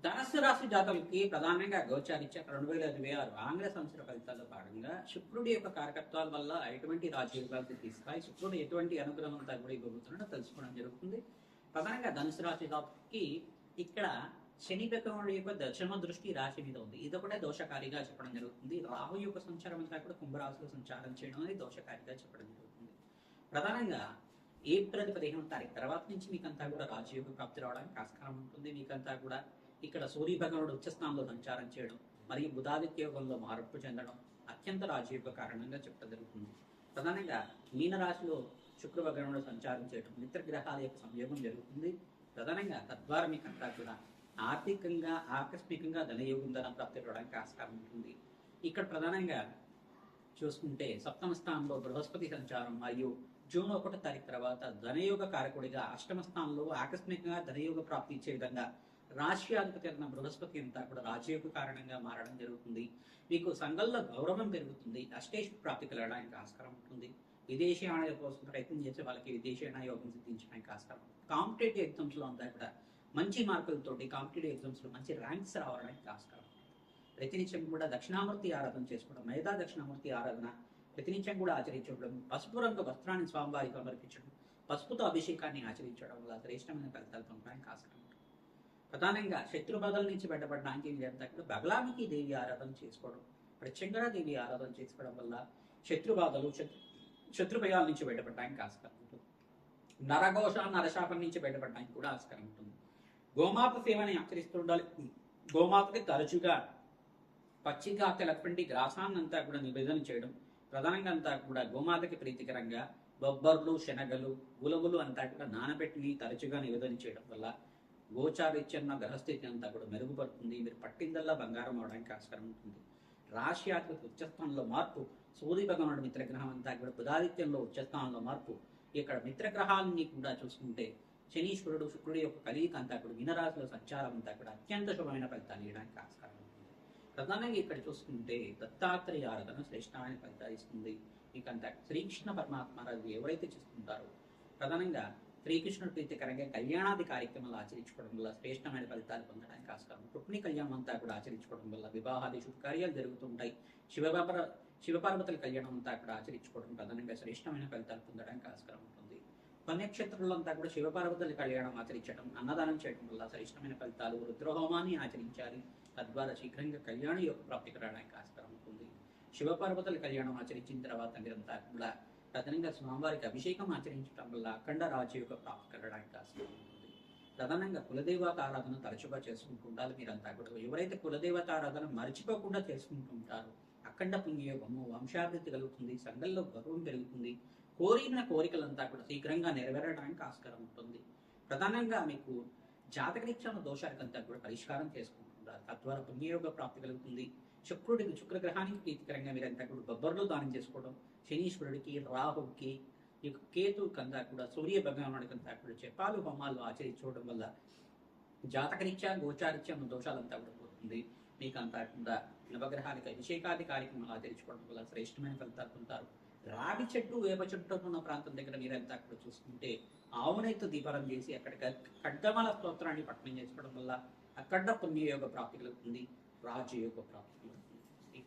ధనస్సు రాశి జాతకులకి ప్రధానంగా గోచారిత్య 2026 ఆంగ్ల సంవత్సర ఫలితాల్లో భాగంగా శుక్రుడి యొక్క కారకత్వాల వల్ల ఎటువంటి రాజయోగాలకు తీస్తాయి, శుక్రుడు ఎటువంటి అనుగ్రహం అంతా కూడా ఇవ్వబోతున్నాడో తెలుసుకోవడం జరుగుతుంది. ప్రధానంగా ధనుసు రాశి జాతకులకి ఇక్కడ శని భగవానుడి యొక్క దశమ దృష్టి రాశి మీద ఉంది. ఇది ఒకటే దోషకారిగా చెప్పడం జరుగుతుంది. రాహు యొక్క సంచారం అంతా కూడా కుంభరాశిలో సంచారం చేయడం అనేది దోషకారిగా చెప్పడం జరుగుతుంది. ప్రధానంగా ఏప్రిల్ 15వ తారీఖు తర్వాత నుంచి మీకంతా కూడా రాజయోగ ప్రాప్తి రావడానికి ఆస్కారం ఉంటుంది. మీకంతా కూడా ఇక్కడ సూర్య భగవానుడు ఉచ్చస్థానంలో సంచారం చేయడం మరియు బుధాదిత్య యోగంలో మార్పు చెందడం అత్యంత రాజయోగ కారణంగా చెప్పడం జరుగుతుంది. ప్రధానంగా మీనరాశిలో శుక్ర భగవానుడు సంచారం చేయడం మిత్ర గ్రహాల యొక్క సంయోగం జరుగుతుంది. ప్రధానంగా తద్వారా మీకంతా కూడా ఆర్థికంగా ఆకస్మికంగా ధనయోగం ధన ప్రాప్తి రావడానికి ఆస్కారం ఉంటుంది. ఇక్కడ ప్రధానంగా చూసుకుంటే సప్తమ స్థానంలో బృహస్పతి సంచారం మరియు జూన్ 1వ తారీఖు తర్వాత ధనయోగ కారకుడిగా అష్టమ స్థానంలో ఆకస్మికంగా ధనయోగ ప్రాప్తి ఇచ్చే విధంగా రాష్ట్రాధిపతి అయిన బృహస్పతి అంతా కూడా రాజయోగ కారణంగా మారడం జరుగుతుంది. మీకు సంఘంలో గౌరవం పెరుగుతుంది. అష్టేష్ ప్రాప్తి కలగడానికి ఆస్కారం ఉంటుంది. విదేశీయాన కోసం ప్రయత్నం చేసే వాళ్ళకి విదేశీయాన యోగం సిద్ధించడానికి ఆస్కారం. కాంపిటేటివ్ ఎగ్జామ్స్ లో అంతా కూడా మంచి మార్కులతోటి కాంపిటేటివ్ ఎగ్జామ్స్ లో మంచి ర్యాంక్స్ రావడానికి ఆస్కారం. ప్రతినిత్యం కూడా దక్షిణామూర్తి ఆరాధన చేసుకోవడం, మేధా దక్షిణామూర్తి ఆరాధన ప్రతినిత్యం కూడా ఆచరించడం, పసుపు రంగు వస్త్రాన్ని స్వామివారికి సమర్పించడం, పసుపుతో అభిషేకాన్ని ఆచరించడం వల్ల శ్రేష్టమైన ఫలితాలు పొందడానికి ఆస్కారం ఉంటుంది. ప్రధానంగా శత్రు బాధల నుంచి బయటపడడానికి వీరంతా కూడా బగలాముఖి దేవి ఆరాధన చేసుకోవడం, ప్రత్యంగర దేవి ఆరాధన చేసుకోవడం వల్ల శత్రు బాధలు శత్రు భయాల నుంచి బయటపడడానికి ఆస్కారం ఉంటుంది. నరఘోష నరశాపం నుంచి బయటపడడానికి కూడా ఆస్కారం ఉంటుంది. గోమాత సేవని ఆచరిస్తూ ఉండాలి. గోమాతకి తరచుగా పచ్చిగా తెలపండి గ్రాసాన్నంతా కూడా నివేదన చేయడం, ప్రధానంగా అంతా కూడా గోమాతకి ప్రీతికరంగా బొబ్బర్లు శనగలు ఉలవలు అంతా కూడా నానబెట్టి తరచుగా నివేదన చేయడం వల్ల గోచారిత్యన్న గ్రహస్థితి అంతా కూడా మెరుగుపడుతుంది. మీరు పట్టిందల్లా బంగారం అవడానికి ఆస్కారం ఉంటుంది. రాష్ట్రాధిపతి ఉచ్చస్థానంలో మార్పు, సూర్య భగవానుడు మిత్రగ్రహం అంతా కూడా బుధాదిత్యంలో ఉచ్చస్థానంలో మార్పు. ఇక్కడ మిత్రగ్రహాలని కూడా చూసుకుంటే శనీశ్వరుడు శుక్రుడు యొక్క కలియిక అంతా కూడా మీనరాశిలో సంచారం అంతా కూడా అత్యంత శుభమైన ఫలితాలు ఇవ్వడానికి ఆస్కారం ఉంటుంది. ప్రధానంగా ఇక్కడ చూసుకుంటే దత్తాత్రేయ ఆరాధన శ్రేష్టమైన ఫలితాలు ఇస్తుంది. మీకంతా శ్రీకృష్ణ పరమాత్మరాజు ఎవరైతే చేస్తుంటారో ప్రధానంగా శ్రీకృష్ణుడు ప్రీతికరంగా కళ్యాణాది కార్యక్రమాలు ఆచరించుకోవడం వల్ల శ్రేష్టమైన ఫలితాలు పొందడానికి ఆస్కారం. రుక్మిణి కళ్యాణం అంతా కూడా ఆచరించుకోవడం వల్ల వివాహాది శుభకార్యాలు జరుగుతుంటాయి. శివపార్వతుల కళ్యాణం అంతా కూడా ఆచరించుకోవడం ప్రధానంగా శ్రేష్టమైన ఫలితాలు పొందడానికి ఆస్కారం ఉంటుంది. పుణ్యక్షేత్రంలో అంతా కూడా శివపార్వతుల కళ్యాణం ఆచరించడం, అన్నదానం చేయడం వల్ల శ్రేష్టమైన ఫలితాలు. రుద్రహోమాన్ని ఆచరించాలి, తద్వారా శీఘ్రంగా కళ్యాణ యొక్క ప్రాప్తికి రావడానికి ఆస్కారం ఉంటుంది. శివపార్వతుల కళ్యాణం ఆచరించిన తర్వాత మీరంతా కూడా ప్రధానంగా స్వామివారికి అభిషేకం ఆచరించడం వల్ల అఖండ రాజ్య యొక్క ప్రాప్తి కలగడానికి ఆస్కారం ఉంటుంది. ప్రధానంగా కులదేవత ఆరాధన తరచుగా చేసుకుంటూ ఉండాలి. మీరంతా కూడా ఎవరైతే కులదేవత ఆరాధన మర్చిపోకుండా చేసుకుంటూ ఉంటారో అఖండ పుణ్యయోగము, వంశాభివృద్ధి కలుగుతుంది, సంఘంలో గౌరవం పెరుగుతుంది, కోరిన కోరికలంతా కూడా శీఘ్రంగా నెరవేరడానికి ఆస్కారం ఉంటుంది. ప్రధానంగా మీకు జాతకరీత్యా దోషాలకంతా కూడా పరిష్కారం చేసుకుంటుంటారు. తద్వారా పుణ్యయోగ ప్రాప్తి కలుగుతుంది. శుక్రుడికి శుక్రగ్రహానికి ప్రీతికరంగా మీరంతా కూడా బొబ్బర్లు దానం చేసుకోవడం, శనీశ్వరుడికి రాహుకి కేతువుకి అంతా కూడా సూర్య భగవానుడికి అంతా కూడా జపాలు హోమాలు ఆచరించుకోవడం వల్ల జాతకరీత్యా గోచారీత్యా దోషాలంతా కూడా పోతుంది. మీకు అంతా కూడా నవగ్రహానికి అభిషేకాది కార్యక్రమాలు ఆచరించుకోవడం వల్ల శ్రేష్టమైన ఫలితాలు పొందుతారు. రావి చెట్టు వేప చెట్టు ఉన్న ప్రాంతం దగ్గర మీరంతా కూడా చూసుకుంటే ఆవునైతో దీపారం చేసి అక్కడ ఖడ్గమాల స్తోత్రాన్ని పఠనం చేసుకోవడం వల్ల అఖండ పుణ్యయోగ ప్రాప్తి కలుగుతుంది, రాజయోగ ప్రాప్తి కలుగుతుంది.